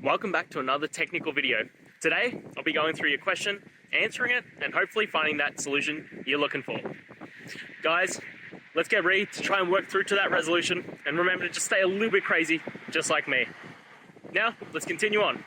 Welcome back to another technical video. Today, I'll be going through your question, answering it, and hopefully finding that solution you're looking for. Guys, let's get ready to try and work through to that resolution, and remember to just stay a little bit crazy, just like me. Now, let's continue on.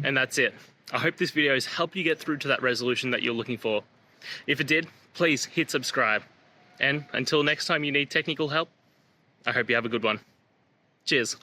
And that's it. I hope this video has helped you get through to that resolution that you're looking for. If it did, please hit subscribe. And until next time you need technical help, I hope you have a good one. Cheers.